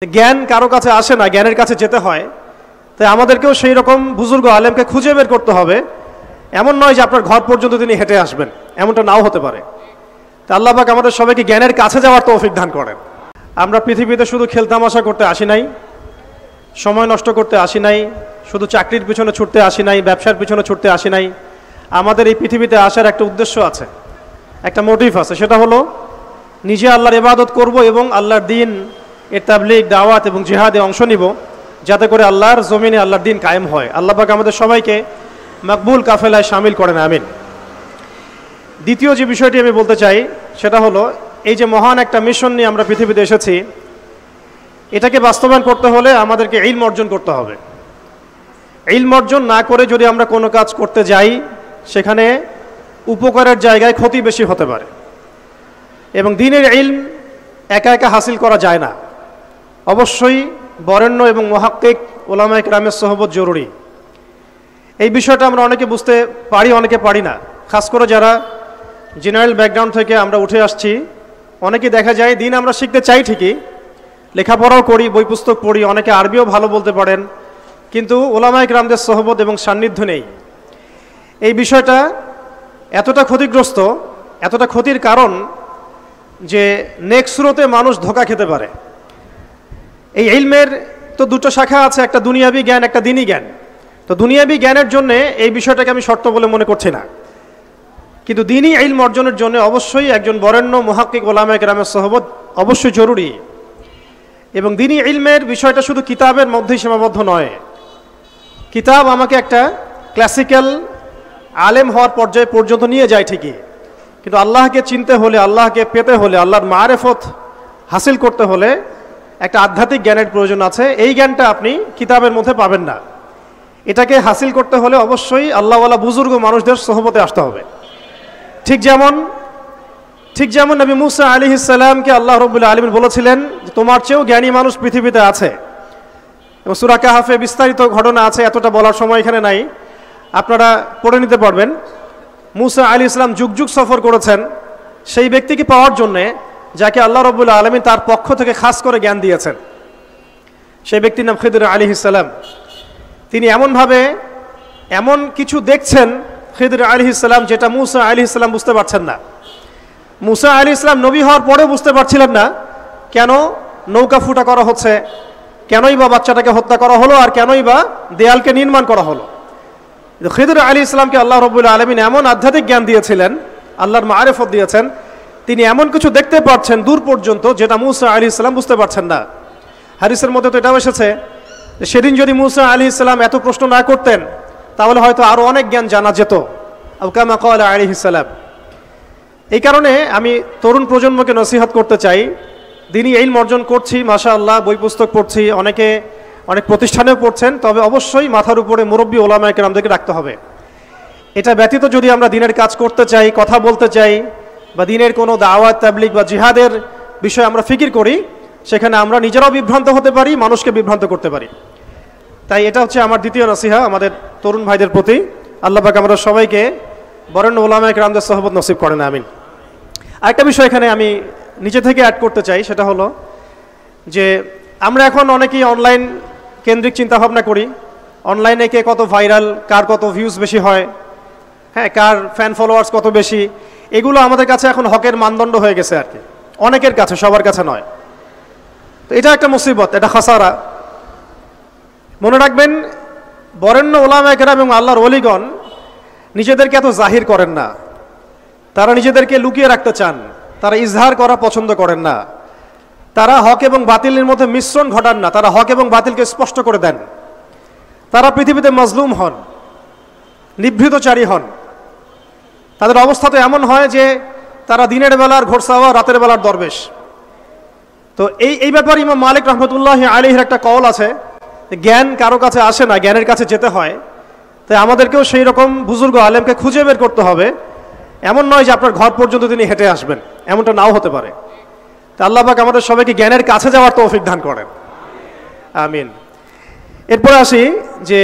জ্ঞান কারো কাছে আসে না, জ্ঞানের কাছে যেতে হয়। তাই আমাদেরকেও সেই রকম বুজুর্গ আলেমকে খুঁজে বের করতে হবে। এমন নয় যে আপনার ঘর পর্যন্ত তিনি হেঁটে আসবেন, এমনটা নাও হতে পারে। তা আল্লাহ পাক আমাদের সবাইকে জ্ঞানের কাছে যাওয়ার তৌফিক দান করেন। আমরা পৃথিবীতে শুধু খেলতামাশা করতে আসি নাই, সময় নষ্ট করতে আসি নাই, শুধু চাকরির পিছনে ছুটতে আসি নাই, ব্যবসার পিছনে ছুটতে আসি নাই। আমাদের এই পৃথিবীতে আসার একটা উদ্দেশ্য আছে, একটা মোটিভ আছে। সেটা হলো নিজে আল্লাহর ইবাদত করব এবং আল্লাহর দ্বীন এর তাবলীগ, দাওয়াত এবং জিহাদে অংশ নিব, যাতে করে আল্লাহর জমিনে আল্লাহর দ্বীন কায়েম হয়। আল্লাহ পাক আমাদের সবাইকে মকবুল কাফেলায় শামিল করেন, আমিন। দ্বিতীয় যে বিষয়টি আমি বলতে চাই সেটা হলো, এই যে মহান একটা মিশন নিয়ে আমরা পৃথিবীতে এসেছি, এটাকে বাস্তবায়ন করতে হলে আমাদেরকে ইলম অর্জন করতে হবে। ইলম অর্জন না করে যদি আমরা কোনো কাজ করতে যাই, সেখানে উপকারের জায়গায় ক্ষতি বেশি হতে পারে। এবং দ্বীনের ইলম একা একা হাসিল করা যায় না, অবশ্যই বরেণ্য এবং মুহাক্কিক উলামায়ে কেরামের সোহবত জরুরি। এই বিষয়টা আমরা অনেকে বুঝতে পারি, অনেকে পারি না। খাস করে যারা জেনারেল ব্যাকগ্রাউন্ড থেকে আমরা উঠে আসছি, অনেকে দেখা যায় দিন আমরা শিখতে চাই ঠিকই, লেখাপড়াও করি, বই পুস্তক পড়ি, অনেকে আরবিও ভালো বলতে পারেন, কিন্তু উলামায়ে কেরামদের সোহবত এবং সান্নিধ্য নেই। এই বিষয়টা এতটা ক্ষতিগ্রস্ত, এতটা ক্ষতির কারণ যে নেক্সট স্রোতে মানুষ ধোঁকা খেতে পারে। এই ইলমের তো দুটো শাখা আছে, একটা দুনিয়াবি জ্ঞান, একটা দ্বীনি জ্ঞান। তো দুনিয়াবি জ্ঞানের জন্য এই বিষয়টাকে আমি শর্ত বলে মনে করছি না, কিন্তু দ্বীনি ইলম অর্জনের জন্য অবশ্যই একজন বরেণ্য মুহাক্কিক উলামায়ে কেরামের সোহবত অবশ্যই জরুরি। এবং দ্বীনি ইলমের বিষয়টা শুধু কিতাবের মধ্যেই সীমাবদ্ধ নয়। কিতাব আমাকে একটা ক্লাসিক্যাল আলেম হওয়ার পর্যায়ে পর্যন্ত নিয়ে যায় ঠিকই, কিন্তু আল্লাহকে চিনতে হলে, আল্লাহকে পেতে হলে, আল্লাহর মারেফত হাসিল করতে হলে একটা আধ্যাত্মিক জ্ঞানের প্রয়োজন আছে। এই জ্ঞানটা আপনি কিতাবের মধ্যে পাবেন না। এটাকে হাসিল করতে হলে অবশ্যই আল্লাহওয়ালা বুজুর্গ মানুষদের সোহবতে আসতে হবে। ঠিক যেমন নবী মুসা আলাইহিস সালামকে আল্লাহ রাব্বুল আলামিন বলেছিলেন যে তোমার চেয়েও জ্ঞানী মানুষ পৃথিবীতে আছে। এবং সূরা কাহাফে বিস্তারিত ঘটনা আছে, এতটা বলার সময় এখানে নাই, আপনারা পড়ে নিতে পারবেন। মুসা আলাইহিস সালাম যুগ যুগ সফর করেছেন সেই ব্যক্তিকে পাওয়ার জন্যে যাকে আল্লাহ রাব্বুল আলামিন তার পক্ষ থেকে খাস করে জ্ঞান দিয়েছেন। সেই ব্যক্তির নাম খিদর আলাইহিস সালাম। তিনি এমন কিছু দেখছেন খিদর আলাইহিস সালাম, যেটা মুসা আলাইহিস সালাম বুঝতে পারছেন না। মুসা আলাইহিস সালাম নবী হওয়ার পরেও বুঝতে পারছিলেন না কেন নৌকা ফুটা করা হচ্ছে, কেনই বা বাচ্চাটাকে হত্যা করা হলো, আর কেনই বা দেয়ালকে নির্মাণ করা হলো। খিদর আলাইহিস সালামকে আল্লাহ রাব্বুল আলামিন এমন আধ্যাত্মিক জ্ঞান দিয়েছিলেন, আল্লাহর মারেফত দিয়েছেন, তিনি এমন কিছু দেখতে পাচ্ছেন দূর পর্যন্ত, যেটা মুসা আলাইহিস সালাম বুঝতে পারছেন না। হাদিসের মধ্যে তো এটাও এসেছে যে সেদিন যদি মুসা আলাইহিস সালাম এত প্রশ্ন না করতেন, তাহলে হয়তো আরো অনেক জ্ঞান জানা যেত, আও কামা ক্বালা আলাইহিস সালাম। এই কারণে আমি তরুণ প্রজন্মকে নসিহত করতে চাই, দ্বীনি ইলম অর্জন করছি, মাশাআল্লাহ, বই পুস্তক পড়ছি, অনেকে অনেক প্রতিষ্ঠানেও পড়ছেন, তবে অবশ্যই মাথার উপরে মুরব্বী উলামায়ে কেরামদেরকে রাখতে হবে। এটা ব্যতীত যদি আমরা দ্বীনের কাজ করতে চাই, কথা বলতে চাই, বা দ্বীনের কোনো দাওয়াত, তাবলীগ বা জিহাদের বিষয়ে আমরা ফিকির করি, সেখানে আমরা নিজেরাও বিভ্রান্ত হতে পারি, মানুষকে বিভ্রান্ত করতে পারি। তাই এটা হচ্ছে আমার দ্বিতীয় নসিহা আমাদের তরুণ ভাইদের প্রতি। আল্লাহ পাক আমরা সবাইকে বরেণ্য উলামায়ে কেরামদের সোহবত নসিব করেন, আমিন। আরেকটা বিষয় এখানে আমি নিচে থেকে অ্যাড করতে চাই, সেটা হলো যে আমরা এখন অনেকেই অনলাইন কেন্দ্রিক চিন্তাভাবনা করি। অনলাইনে কে কত ভাইরাল, কার কত ভিউজ বেশি হয়, হ্যাঁ, কার ফ্যান ফলোয়ার্স কত বেশি, এগুলো আমাদের কাছে এখন হকের মানদণ্ড হয়ে গেছে আর কি, অনেকের কাছে, সবার কাছে নয়। তো এটা একটা মুসিবত, এটা খাসারা। মনে রাখবেন, বরেণ্য উলামায়ে কেরাম এবং আল্লাহর ওলিগণ নিজেদেরকে এত জাহির করেন না, তারা নিজেদেরকে লুকিয়ে রাখতে চান, তারা ইজহার করা পছন্দ করেন না, তারা হক এবং বাতিলের মধ্যে মিশ্রণ ঘটান না, তারা হক এবং বাতিলকে স্পষ্ট করে দেন। তারা পৃথিবীতে মাজলুম হন, নিভৃতচারী হন। তাদের অবস্থা তো এমন হয় যে তারা দিনের বেলার ঘোড়সাওয়া, রাতের বেলার দরবেশ। তো এই ব্যাপারে ইমাম মালিক রহমতুল্লাহ আলাইহির একটা কওল আছে, জ্ঞান কারো কাছে আসে না, জ্ঞানের কাছে যেতে হয়। তাই আমাদেরকেও সেই রকম বুজুর্গ আলেমকে খুঁজে বের করতে হবে। এমন নয় যে আপনার ঘর পর্যন্ত তিনি হেঁটে আসবেন, এমনটা নাও হতে পারে। তা আল্লাহ পাক আমাদের সবাইকে জ্ঞানের কাছে যাওয়ার তৌফিক দান করেন, আমিন। এরপরে আসি যে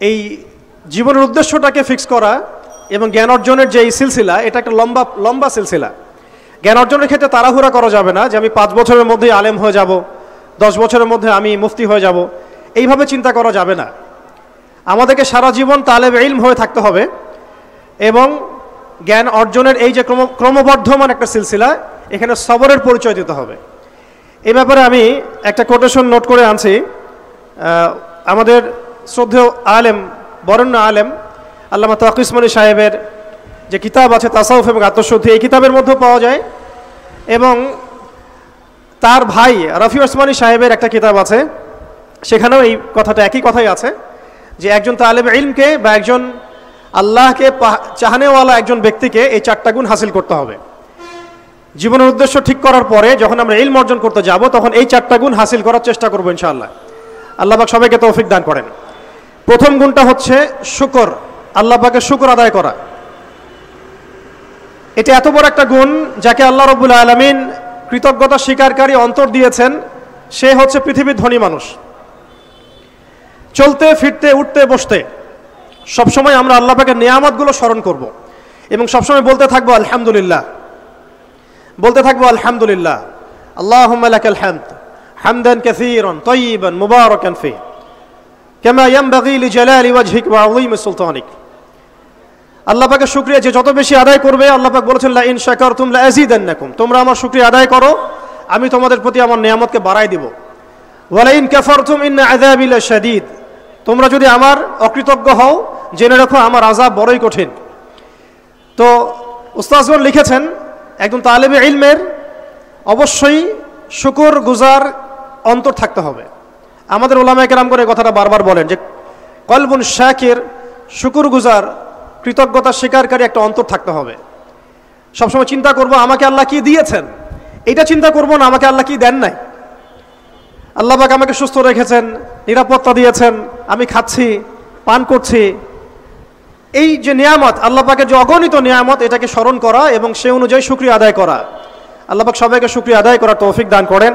এই জীবনের উদ্দেশ্যটাকে ফিক্স করা এবং জ্ঞান অর্জনের যে এই সিলসিলা, এটা একটা লম্বা সিলসিলা। জ্ঞান অর্জনের ক্ষেত্রে তাড়াহুড়া করা যাবে না যে আমি 5 বছরের মধ্যে আলেম হয়ে যাব, 10 বছরের মধ্যে আমি মুফতি হয়ে যাব, এইভাবে চিন্তা করা যাবে না। আমাদেরকে সারা জীবন তালেব ইলম হয়ে থাকতে হবে এবং জ্ঞান অর্জনের এই যে ক্রমবর্ধমান একটা সিলসিলা, এখানে সবরের পরিচয় দিতে হবে। এই ব্যাপারে আমি একটা কোটেশন নোট করে আনছি। আমাদের শ্রদ্ধেয় আলেম, বরেণ্য আলেম আল্লামা তাকি উসমানী সাহেবের যে কিতাব আছে তাসাউফ এবং আত্মশুদ্ধি, এই কিতাবের মধ্যে পাওয়া যায়, এবং তার ভাই রফি ওসমানী সাহেবের একটা কিতাব আছে, সেখানেও এই কথাটা একই কথাই আছে যে একজন তালেব ইলমকে বা একজন আল্লাহকে চাহানেওয়ালা একজন ব্যক্তিকে এই 4টা গুণ হাসিল করতে হবে। জীবনের উদ্দেশ্য ঠিক করার পরে যখন আমরা ইলম অর্জন করতে যাব তখন এই 4টা গুণ হাসিল করার চেষ্টা করবো ইনশাআল্লাহ। আল্লাহ পাক সবাইকে তৌফিক দান করেন। প্রথম গুণটা হচ্ছে শুকর, আল্লাহ পাকের শুকর আদায় করা। এটা এত বড় একটা গুণ যাকে আল্লাহ রাব্বুল আলামিন কৃতজ্ঞতা স্বীকারকারী অন্তর দিয়েছেন, সে হচ্ছে পৃথিবীর ধনী মানুষ। চলতে ফিরতে উঠতে বসতে সবসময় আমরা আল্লাহ পাকের নিয়ামতগুলো স্মরণ করব এবং সবসময় বলতে থাকবো আলহামদুলিল্লাহ, বলতে থাকবো আলহামদুলিল্লাহ, আল্লাহুম্মা লাকাল হামদ হামদান কাসীরান তাইয়িবান মুবারাকান ফি কামা ইয়ানবাগি লিজালালি ওয়াজহিক ওয়া আযীমি সুলতানিক। আল্লাহ পাকের শুকরিয়া যে যত বেশি আদায় করবে, আল্লাহ পাক বলেছেন লা ইন শাকারতুম লা আযীদান্নাকুম, তোমরা আমার শুকরিয়া আদায় করো আমি তোমাদের প্রতি আমার নিয়ামতকে বাড়াই দিব। ওয়া লা ইন কাফারতুম ইন্না আযাবি লাশাদীদ, তোমরা যদি আমার অকৃতজ্ঞ হও জেনে রাখো আমার আযাব বড়ই কঠিন। তো উস্তাদগণ লিখেছেন একজন তালেবে ইলমের অবশ্যই শুকর গুজার অন্তর থাকতে হবে। আমাদের উলামায়ে কেরাম করে কথাটা বারবার বলেন যে কলবুন শাকির, শুকর গুজার, কৃতজ্ঞতা স্বীকারকারী একটা অন্তর থাকতে হবে। সবসময় চিন্তা করব আমাকে আল্লাহ কি দিয়েছেন, এটা চিন্তা করব না আমাকে আল্লাহ কি দেন নাই। আল্লাহ পাক আমাকে সুস্থ রেখেছেন, নিরাপত্তা দিয়েছেন, আমি খাচ্ছি পান করছি, এই যে নিয়ামত আল্লাহ পাকের যে অগণিত নিয়ামত, এটাকে স্মরণ করা এবং সে অনুযায়ী শুকরিয়া আদায় করা। আল্লাহ পাক সবাইকে শুকরিয়া আদায় করার তৌফিক দান করেন।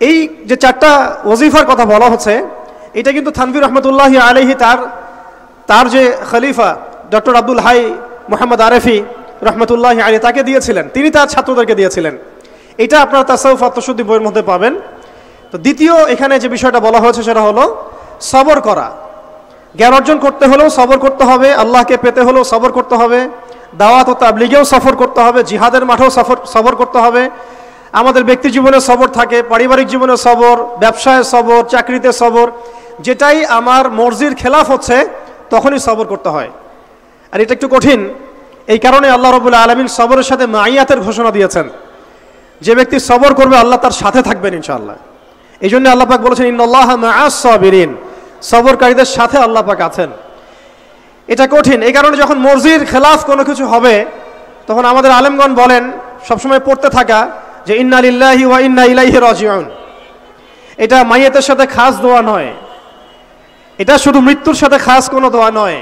এই যে 4টা ওজিফার কথা বলা হচ্ছে, এটা কিন্তু থানভীর রহমতুল্লাহি আলাইহি তার যে খলিফা ডক্টর আব্দুল হাই মোহাম্মদ আরেফি রহমতুল্লাহি আলাইহি তাকে দিয়েছিলেন, তিনি তার ছাত্রদেরকে দিয়েছিলেন। এটা আপনারা তাসাউফ আত্মশুদ্ধি বইয়ের মধ্যে পাবেন। তো দ্বিতীয় এখানে যে বিষয়টা বলা হয়েছে সেটা হলো সবর করা। জ্ঞান অর্জন করতে হলেও সবর করতে হবে, আল্লাহকে পেতে হলেও সবর করতে হবে, দাওয়াত ও তাবলীগেও সফর করতে হবে, জিহাদের মাঠেও সবর করতে হবে। আমাদের ব্যক্তি জীবনে সবর থাকে, পারিবারিক জীবনে সবর, ব্যবসায় সবর, চাকরিতে সবর। যেটাই আমার মর্জির খেলাফ হচ্ছে তখনই সবর করতে হয়, আর এটা একটু কঠিন। এই কারণে আল্লাহ রাব্বুল আলামিন সবরের সাথে মাইয়াতের ঘোষণা দিয়েছেন। যে ব্যক্তি সবর করবে আল্লাহ তার সাথে থাকবেন ইনশাআল্লাহ। এই জন্য আল্লাহ পাক বলেছেন ইন্নাল্লাহা মাআস সাবিরিন, সবরকারীদের সাথে আল্লাহ পাক আছেন। এটা কঠিন, এই কারণে যখন মর্জির খেলাফ কোনো কিছু হবে তখন আমাদের আলেমগণ বলেন সবসময় পড়তে থাকা যে ইন্না লিল্লাহি ওয়া ইন্না ইলাইহি রাজিউন। এটা মাইয়াতের সাথে খাস দোয়া নয়, এটা শুধু মৃত্যুর সাথে খাস কোনো দোয়া নয়,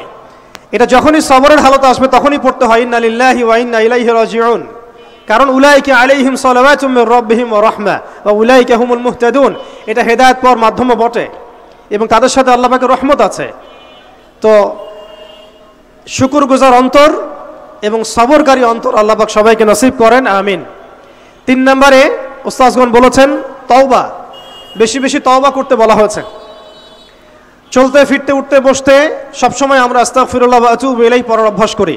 এটা যখনই সবরের হালত আসবে তখনই পড়তে হয় ইন্না লিল্লাহি ওয়া ইন্না ইলাইহি রাজিউন। কারণ উলাইকা আলাইহিম সালাওয়াতুম মির রাব্বিহিম ওয়া রাহমা ওয়া উলাইকা হুমুল মুহতাদুন, এটা হেদায়েত পাওয়ার মাধ্যমও বটে এবং তাদের সাথে আল্লাহ পাকের রহমত আছে। তো শুকরগুজার অন্তর এবং সবরকারী অন্তর আল্লাহ পাক সবাইকে নসিব করেন, আমিন। 3 নম্বরে উস্তাদগণ বলেছেন তওবা, বেশি বেশি তওবা করতে বলা হয়েছে। চলতে ফিরতে উঠতে বসতে সবসময় আমরা আস্তাগফিরুল্লাহ ওয়া আতুবু ইলাইহি পড়ার অভ্যাস করি।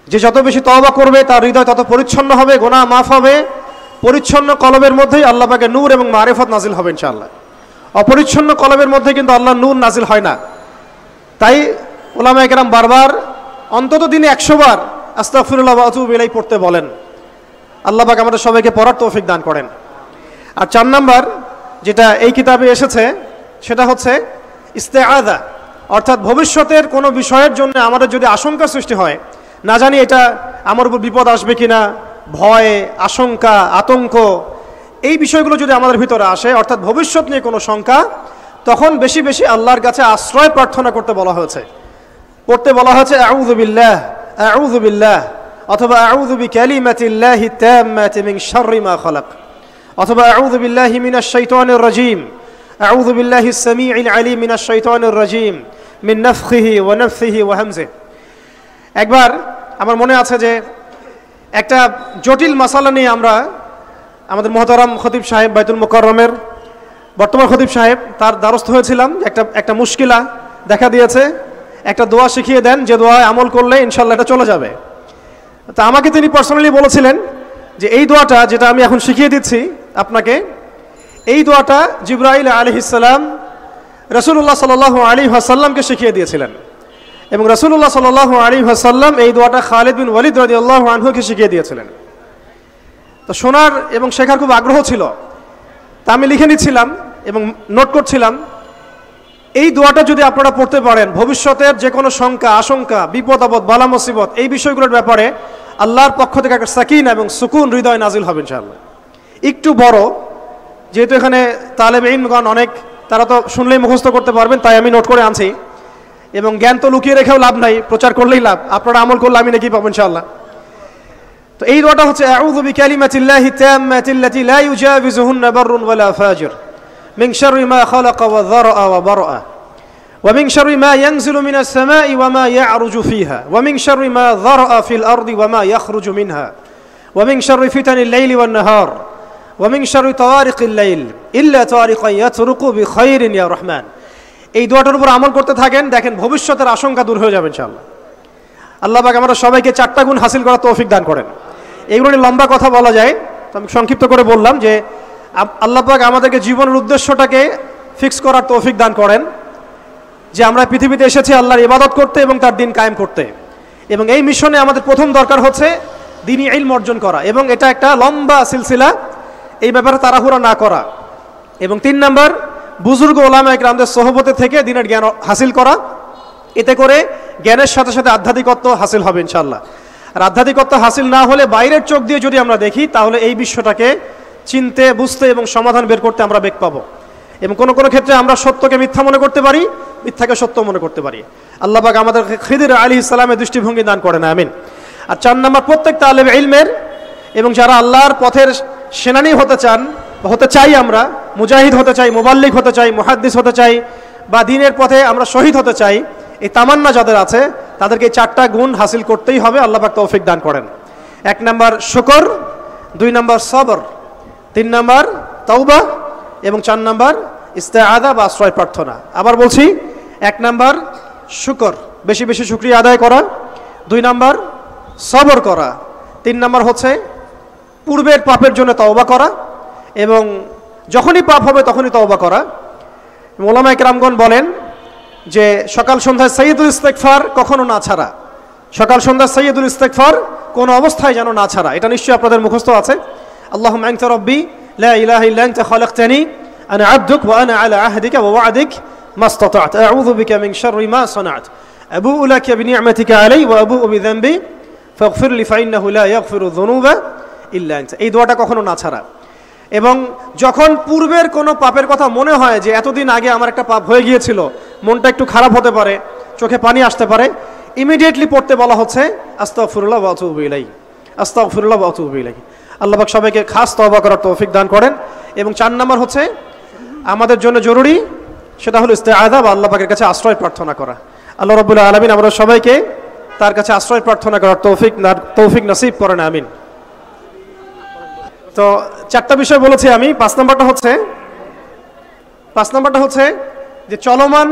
যে যত বেশি তওবা করবে তার হৃদয় তত পরিচ্ছন্ন হবে, গুনাহ মাফ হবে। পরিচ্ছন্ন কলবের মধ্যেই আল্লাহ পাকের নূর এবং মারিফত নাজিল হবে ইনশাআল্লাহ। অপরিচ্ছন্ন কলবের মধ্যে কিন্তু আল্লাহর নূর নাজিল হয় না। তাই উলামায়ে কেরাম বারবার অন্তত দিনে 100 বার আস্তাগফিরুল্লাহ ওয়া আতুবু ইলাইহি পড়তে বলেন। আল্লাহ পাক আমাদের সবাইকে পড়ার তৌফিক দান করেন। আর 4 নাম্বার যেটা এই কিতাবে এসেছে সেটা হচ্ছে ইস্তেআযা, অর্থাৎ ভবিষ্যতের কোনো বিষয়ের জন্য আমাদের যদি আশঙ্কা সৃষ্টি হয়, না জানি এটা আমার উপর বিপদ আসবে কিনা, ভয়, আশঙ্কা, আতঙ্ক, এই বিষয়গুলো যদি আমাদের ভিতরে আসে, অর্থাৎ ভবিষ্যৎ নিয়ে কোনো শঙ্কা, তখন বেশি বেশি আল্লাহর কাছে আশ্রয় প্রার্থনা করতে বলা হয়েছে। পড়তে বলা হয়েছে আউযু বিল্লাহ, আউযু বিল্লাহ, অথবা আউযু বিকালিমাতিল্লাহি তাম্মাতি মিন শাররি মা খালাক, অথবা আউযু বিল্লাহি মিনাশ শাইতানির রাজীম, আউযু বিল্লাহিস সামিউল আলীম মিনাশ শাইতানির রাজীম মিন নাফখিহি ওয়া নাফসিহি ওয়া হামজিহি। একবার আমার মনে আছে যে একটা জটিল মাসালা নিয়ে আমরা আমাদের মহতারাম খতিব সাহেব বাইতুল মুকাররমের বর্তমান খতিব সাহেব তার দ্বারস্থ হয়েছিলাম। একটা মুশকিলা দেখা দিয়েছে, একটা দোয়া শিখিয়ে দেন যে দোয়ায় আমল করলে ইনশাল্লাহ এটা চলে যাবে। তা আমাকে তিনি পার্সোনালি বলেছিলেন যে এই দোয়াটা যেটা আমি এখন শিখিয়ে দিচ্ছি আপনাকে, এই দোয়াটা জিবরাইল আলাইহিস সালাম রাসূলুল্লাহ সাল্লাল্লাহু আলাইহি ওয়াসাল্লামকে শিখিয়ে দিয়েছিলেন এবং রাসূলুল্লাহ সাল্লাল্লাহু আলাইহি ওয়াসাল্লাম এই দোয়াটা খালিদ বিন ওয়ালিদ রাদিয়াল্লাহু আনহুকে শিখিয়ে দিয়েছিলেন। তো শোনার এবং শেখার খুব আগ্রহ ছিল, তা আমি লিখে নিচ্ছিলাম এবং নোট করছিলাম। এই দোয়াটা যদি আপনারা পড়তে পারেন, ভবিষ্যতের যে কোনো শঙ্কা আশঙ্কা বিপদ আপদ বালা মুসিবত এই বিষয়গুলোর ব্যাপারে আল্লাহর পক্ষ থেকে একটা সাকিনা এবং সুকুন হৃদয় নাজিল হবে ইনশাআল্লাহ। একটু বড়, যেহেতু এখানে তালেবে ইলমগণ অনেক, তারা তো শুনলেই মুখস্থ করতে পারবেন, তাই আমি নোট করে আনছি। এবং জ্ঞান তো লুকিয়ে রেখেও লাভ নাই, প্রচার করলেই লাভ, আপনারা আমল করলে আমি নাকি পাবো ইনশাআল্লাহ। তো এই দোয়াটা হচ্ছে আউযু বিকালিমাতিল্লাহি তাম্মাতিল্লাতি লা ইউজাবিজুহুন্না বাররুন ওয়ালা ফাজির মিন শাররি মা খালাকা ওয়া যারআ ওয়া বারআ ওয়া মিন শাররি মা ইয়ানজিলু মিনাস সামাই ওয়া মা ইয়া'রুজু ফিহা ওয়া মিন শাররি মা যারআ ফিল আরদি ওয়া মা ইয়াখরুজু মিনহা ওয়া মিন শাররি ফিতানিল লাইলি ওয়ান নাহার ওয়া মিন শাররি তাওয়ারিকিল লাইল ইল্লা তাওয়ারিকান ইয়াতরুকু বিখাইরিন ইয়া রহমান। এই দোয়াটার উপর আমল করতে থাকেন, দেখেন ভবিষ্যতের আশঙ্কা দূর হয়ে যাবে ইনশাআল্লাহ। আল্লাহ পাক আমরা সবাইকে 4টা গুণ হাসিল করার তৌফিক দান করেন। এইগুলো নিয়ে লম্বা কথা বলা যায়, তো আমি সংক্ষিপ্ত করে বললাম যে আল্লাহ পাক আমাদেরকে জীবনের উদ্দেশ্যটাকে ফিক্স করার তৌফিক দান করেন, যে আমরা পৃথিবীতে এসেছি আল্লাহর ইবাদত করতে এবং তার দিন কায়েম করতে। এবং এই মিশনে আমাদের প্রথম দরকার হচ্ছে দ্বীনি ইলম অর্জন করা, এবং এটা একটা লম্বা সিলসিলা, এই ব্যাপারে তাড়াহুড়া না করা। এবং 3 নাম্বার, বুজুর্গ ওলামা ইকরামদের সোহবতে থেকে দ্বীনের জ্ঞান হাসিল করা। এতে করে জ্ঞানের সাথে সাথে আধ্যাত্মিকত্ব হাসিল হবে ইনশাআল্লাহ। আর আধ্যাত্মিকত্ব হাসিল না হলে বাইরের চোখ দিয়ে যদি আমরা দেখি, তাহলে এই বিশ্বটাকে চিনতে বুঝতে এবং সমাধান বের করতে আমরা বেগ পাবো। এবং কোনো কোনো ক্ষেত্রে আমরা সত্যকে মিথ্যা মনে করতে পারি, মিথ্যাকে সত্য মনে করতে পারি। আল্লাহ পাক আমাদের খিদির আলাইহিস সালামের দৃষ্টিভঙ্গি দান করেন, আমিন। আর 4 নাম্বার, প্রত্যেক তালেব ইলমের এবং যারা আল্লাহর পথের সেনানী হতে চান, হতে চাই, আমরা মুজাহিদ হতে চাই, মুবাল্লিগ হতে চাই, মুহাদ্দিস হতে চাই, বা দ্বীনের পথে আমরা শহীদ হতে চাই, এই তামান্না যাদের আছে তাদেরকে এই 4টা গুণ হাসিল করতেই হবে। আল্লাহ পাক তৌফিক দান করেন। 1 নাম্বার শুকর, 2 নাম্বার সবর, 3 নাম্বার তাওবা এবং 4 নাম্বার ইস্তেআযা বা আশ্রয় প্রার্থনা। আবার বলছি, 1 নাম্বার শুকর, বেশি বেশি শুকরিয়া আদায় করা, 2 নাম্বার সবর করা, 3 নাম্বার হচ্ছে পূর্বের পাপের জন্য তওবা করা, এবং যখনই পাপ হবে তখনই তওবা করা। ওলামা ইকরামগণ বলেন যে সকাল সন্ধ্যায় সাইয়্যিদুল ইস্তিগফার কখনো না ছাড়া, সকাল সন্ধ্যা সাইয়্যিদুল ইস্তিগফার কোনো অবস্থায় যেন না ছাড়া। এটা নিশ্চয়ই আপনাদের মুখস্থ আছে। আল্লাহুম্মা আনতা রাব্বি লা ইলাহা ইল্লা আনতা খালাকতানি আনা আবদুক ওয়া আনা আলা আহদিকা ওয়া ওয়া'দিক মাসতাতা'ত আউযু বিকা মিন শাররি মা সানা'ত আবুউ লাকা বিনি'মাতিকা আলাই ওয়া আবুউ বিযানবি ফাগফির লি ফাইন্নাহু লা ইয়াগফিরু যুনুবা ইল্লা আনতা। এই দোয়াটা কখনো না ছাড়া। এবং যখন পূর্বের কোনো পাপের কথা মনে হয় যে এতদিন আগে আমার একটা পাপ হয়ে গিয়েছিল, মনটা একটু খারাপ হতে পারে, চোখে পানি আসতে পারে, ইমিডিয়েটলি পড়তে বলা হচ্ছে আস্তাগফিরুল্লাহ ওয়া আতুবু ইলাইহি, আস্তাগফিরুল্লাহ ওয়া আতুবু ইলাইহি। আল্লাহ পাক সবাইকে খাস তওবা করার তৌফিক দান করেন। এবং 4 নাম্বার হচ্ছে আমাদের জন্য জরুরি, সেটা হলো ইস্তেআযা বা আল্লাহ পাকের কাছে আশ্রয় প্রার্থনা করা। আল্লাহ রাব্বুল আলামিন আমরা সবাইকে তার কাছে আশ্রয় প্রার্থনা করার তৌফিক নসিব করেন, আমিন। তো 4টা বিষয় বলেছি আমি। 5 নাম্বারটা হচ্ছে যে চলমান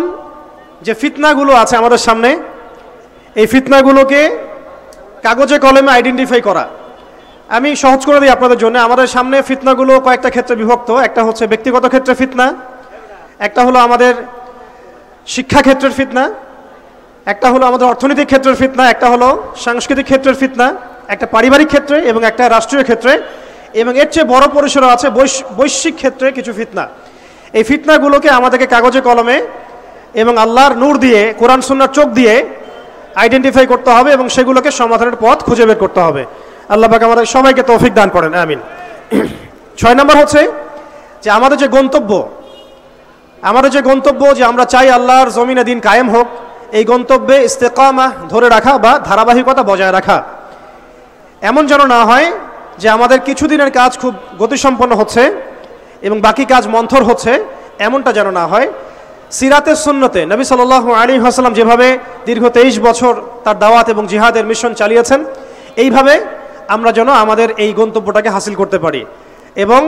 যে ফিতনাগুলো আছে আমাদের সামনে, এই ফিতনাগুলোকে কাগজে কলমে আইডেন্টিফাই করা। আমি সহজ করে দিই আপনাদের জন্য। আমাদের সামনে ফিতনাগুলো কয়েকটা ক্ষেত্রে বিভক্ত। একটা হচ্ছে ব্যক্তিগত ক্ষেত্রে ফিতনা, একটা হলো আমাদের শিক্ষা ক্ষেত্রের ফিতনা, একটা হলো আমাদের অর্থনৈতিক ক্ষেত্রের ফিতনা, একটা হলো সাংস্কৃতিক ক্ষেত্রের ফিতনা, একটা পারিবারিক ক্ষেত্রে এবং একটা রাষ্ট্রীয় ক্ষেত্রে, এবং এর চেয়ে বড় পরিসরে আছে বৈশ্বিক ক্ষেত্রে কিছু ফিতনা। এই ফিতনাগুলোকে আমাদেরকে কাগজে কলমে এবং আল্লাহর নূর দিয়ে, কোরআন সুন্নাহর চোখ দিয়ে আইডেন্টিফাই করতে হবে এবং সেগুলোকে সমাধানের পথ খুঁজে বের করতে হবে। আল্লাহ পাক আমাদের সবাইকে তৌফিক দান করেন, আমিন। 6 নাম্বার হচ্ছে যে আমাদের যে গন্তব্য যে আমরা চাই আল্লাহর জমিনে দিন কায়েম হোক, এই গন্তব্যে ইস্তেকামা ধরে রাখা বা ধারাবাহিকতা বজায় রাখা। এমন যেন না হয় যে আমাদের কিছুদিনের কাজ খুব গতিসম্পন্ন হচ্ছে এবং বাকি কাজ মন্থর হচ্ছে, এমনটা যেন না হয়। সিরাতের সুন্নতে নবী সাল্লাল্লাহু আলাইহি ওয়াসাল্লাম যেভাবে দীর্ঘ 23 বছর তার দাওয়াত এবং জিহাদের মিশন চালিয়েছেন, এইভাবে আমরা যেন আমাদের এই গন্তব্যটাকে হাসিল করতে পারি এবং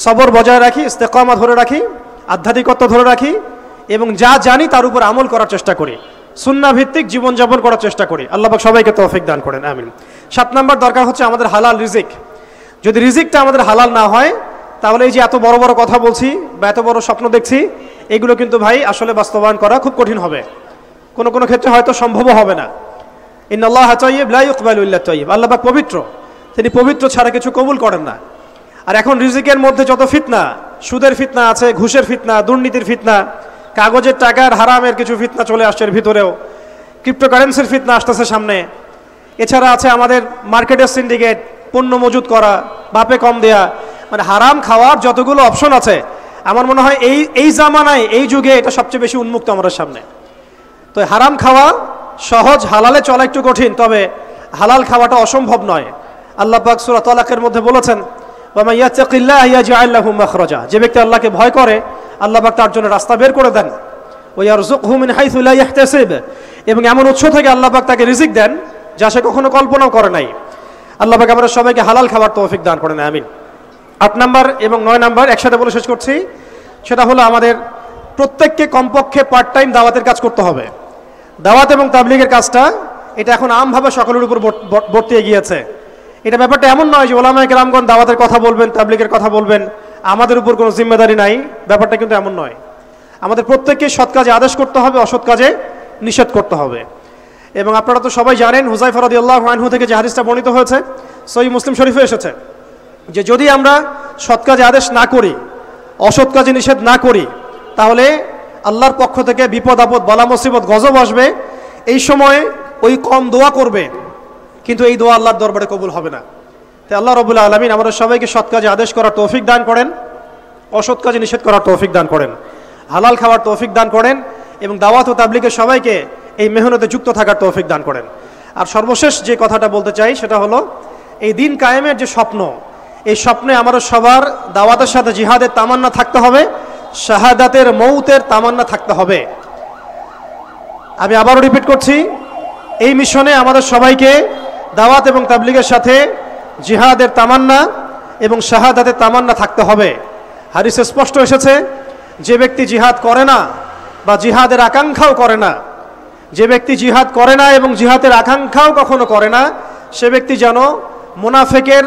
সবর বজায় রাখি, ইস্তেকামা ধরে রাখি, আধ্যাত্মিকতা ধরে রাখি এবং যা জানি তার উপর আমল করার চেষ্টা করি, সুন্নাহ ভিত্তিক জীবনযাপন করার চেষ্টা করি। আল্লাহ পাক সবাইকে তৌফিক দান করেন, আমিন। 7 নম্বর দরকার হচ্ছে আমাদের হালাল রিজিক। যদি রিজিকটা আমাদের হালাল না হয় তাহলে এই যে এত বড় বড় কথা বলছি বা এত বড় স্বপ্ন দেখছি, এগুলো কিন্তু ভাই আসলে বাস্তবায়ন করা খুব কঠিন হবে, কোনো কোনো ক্ষেত্রে হয়তো সম্ভবও হবে না। ইন্নাল্লাহা তাইয়্যিব লা ইকবালু ইল্লা তাইয়্যিব, আল্লাহ পাক পবিত্র, তিনি পবিত্র ছাড়া কিছু কবুল করেন না। আর এখন রিজিকের মধ্যে যত ফিতনা, সুদের ফিতনা আছে, ঘুষের ফিতনা, দুর্নীতির ফিতনা, কাগজের টাকার হারামের কিছু ফিতনা চলে আসছে এর ভিতরেও, ক্রিপ্টোকারেন্সির ফিতনা আসতেছে সামনে, এছাড়া আছে আমাদের মার্কেটের সিন্ডিকেট, পণ্য মজুত করা, বাপে কম দেয়া, মানে হারাম খাওয়ার যতগুলো অপশন আছে আমার মনে হয় এই জামানায় এই যুগে এটা সবচেয়ে বেশি উন্মুক্ত আমাদের সামনে। তো হারাম খাওয়া সহজ, হালালে চলা একটু কঠিন, তবে হালাল খাওয়াটা অসম্ভব নয়। আল্লাহ পাক সূরা তালাকের মধ্যে বলেছেন, ওয়া মান ইয়াত্তাকিল্লাহা ইয়াজআল লাহু মাখরাজা, যে ব্যক্তি আল্লাহকে ভয় করে আল্লাহ পাক তার জন্য রাস্তা বের করে দেন। ওয়া ইয়ারযুকহু মিন হাইসু লা ইয়াহতাসিব, এবং এমন উৎস থেকে আল্লাহ পাক তাকে রিজিক দেন যা সে কখনো কল্পনাও করে নাই। আল্লাহ পাক আমাদের সবাইকে হালাল খাবার তৌফিক দান করেন, আমিন। 8 নম্বর এবং 9 নম্বর একসাথে বলে শেষ করছি, সেটা হলো আমাদের প্রত্যেককে কমপক্ষে পার্ট টাইম দাওয়াতের কাজ করতে হবে। দাওয়াত এবং তাবলীগের কাজটা এটা এখন আমভাবে সকলের উপর বর্তিয়ে গিয়েছে। এটা ব্যাপারটা এমন নয় যে ওলামায়ে কেরামগণ দাওয়াতের কথা বলবেন, তাবলীগের কথা বলবেন, আমাদের উপর কোনো জিম্মেদারি নাই, ব্যাপারটা কিন্তু এমন নয়। আমাদের প্রত্যেককে সৎ কাজে আদেশ করতে হবে, অসৎ কাজে নিষেধ করতে হবে। এবং আপনারা তো সবাই জানেন, হুযায়ফা রাদিয়াল্লাহু আনহু থেকে যে হাদিসটা বর্ণিত হয়েছে সহিহ মুসলিম শরীফে এসেছে, যে যদি আমরা সৎ কাজে আদেশ না করি, অসৎ কাজে নিষেধ না করি, তাহলে আল্লাহর পক্ষ থেকে বিপদ আপদ, বালা মুসিবত, গজব আসবে। এই সময় ওই কম দোয়া করবে, কিন্তু এই দোয়া আল্লাহর দরবারে কবুল হবে না। তাই আল্লাহ রাব্বুল আলামিন আমাদের সবাইকে সৎ কাজে আদেশ করার তৌফিক দান করেন, অসৎ কাজে নিষেধ করার তৌফিক দান করেন, হালাল খাওয়ার তৌফিক দান করেন এবং দাওয়াত ও তাবলীগের সবাইকে এই মেহনতে যুক্ত থাকার তৌফিক দান করেন। আর সর্বশেষ যে কথাটা বলতে চাই সেটা হলো, এই দিন কায়েমের যে স্বপ্ন, এই স্বপ্নে আমাদের সবার দাওয়াতের সাথে জিহাদের তামান্না থাকতে হবে, শাহাদাতের মৌতের তামান্না থাকতে হবে। আমি আবারও রিপিট করছি, এই মিশনে আমাদের সবাইকে দাওয়াত এবং তাবলীগের সাথে জিহাদের তামান্না এবং শাহাদাতের তামান্না থাকতে হবে। হাদিসে স্পষ্ট এসেছে, যে ব্যক্তি জিহাদ করে না বা জিহাদের আকাঙ্ক্ষাও করে না, যে ব্যক্তি জিহাদ করে না এবং জিহাদের আকাঙ্ক্ষাও কখনো করে না, সে ব্যক্তি যেন মুনাফিকের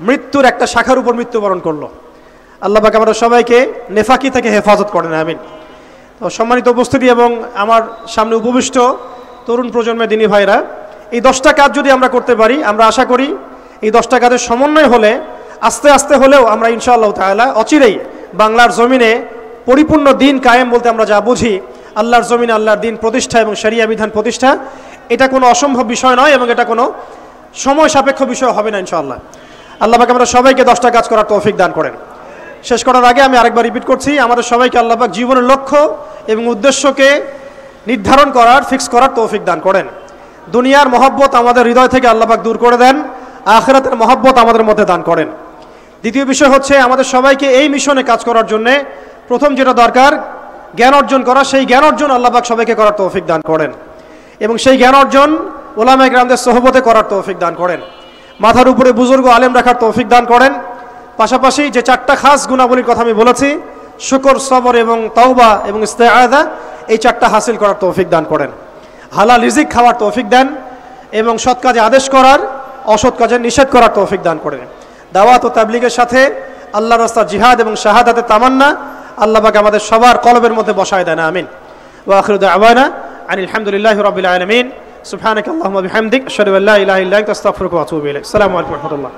মৃত্যুর একটা শাখার উপর মৃত্যুবরণ করলো। আল্লাহ পাক আমাদের সবাইকে নেফাকি থেকে হেফাজত করেন, আমিন। তো সম্মানিত উপস্থিতি এবং আমার সামনে উপবিষ্ট তরুণ প্রজন্মের দিনী ভাইরা, এই 10টা কাজ যদি আমরা করতে পারি, আমরা আশা করি এই 10টা কাজের সমন্বয় হলে আস্তে আস্তে হলেও আমরা ইনশাআল্লাহ তাআলা অচিরেই বাংলার জমিনে পরিপূর্ণ দিন কায়েম বলতে আমরা যা বুঝি, আল্লাহর জমিনে আল্লাহর দিন প্রতিষ্ঠা এবং শরিয়া বিধান প্রতিষ্ঠা, এটা কোনো অসম্ভব বিষয় নয় এবং এটা কোনো সময় সাপেক্ষ বিষয় হবে না ইনশাআল্লাহ। আল্লাহ পাক আমরা সবাইকে 10টা কাজ করার তৌফিক দান করেন। শেষ করার আগে আমি আরেকবার রিপিট করছি, আমাদের সবাইকে আল্লাহ পাক জীবনের লক্ষ্য এবং উদ্দেশ্যকে নির্ধারণ করার, ফিক্স করার তৌফিক দান করেন। দুনিয়ার মহব্বত আমাদের হৃদয় থেকে আল্লাহ পাক দূর করে দেন, আখিরাতের মহব্বত আমাদের মধ্যে দান করেন। দ্বিতীয় বিষয় হচ্ছে, আমাদের সবাইকে এই মিশনে কাজ করার জন্যে প্রথম যেটা দরকার, জ্ঞান অর্জন করা, সেই জ্ঞান অর্জন আল্লাহ পাক সবাইকে করার তৌফিক দান করেন এবং সেই জ্ঞান অর্জন উলামায়ে কেরামদের সোহবতে করার তৌফিক দান করেন। মাথার উপরে বুজুর্গ আলেম রাখার তৌফিক দান করেন। পাশাপাশি যে 4টা খাস গুণাবলীর কথা আমি বলেছি, শুকর, সবর এবং তাওবা এবং ইস্তেআযা, এই 4টা হাসিল করার তৌফিক দান করেন। হালাল রিজিক খাওয়ার তৌফিক দেন এবং সৎ কাজে আদেশ করার, অসৎ কাজে নিষেধ করার তৌফিক দান করেন। দাওয়াত ও তাবলীগের সাথে আল্লাহর রাস্তায় জিহাদ এবং শাহাদাতের তামান্না আল্লাহ পাক আমাদের সবার কলবের মধ্যে বসায় দেন, আমিন। ওয়া আখিরু দাওয়ানা আনিল হামদুলিল্লাহি রাব্বিল আলামিন। সুবহানাকাল্লাহুম্মা বিহামদিক, আশহাদু আল্লা ইলাহা ইল্লা আনতা, আস্তাগফিরুকা ওয়া আতুবু ইলাইক। আসসালামু আলাইকুম ওয়া রাহমাতুল্লাহ।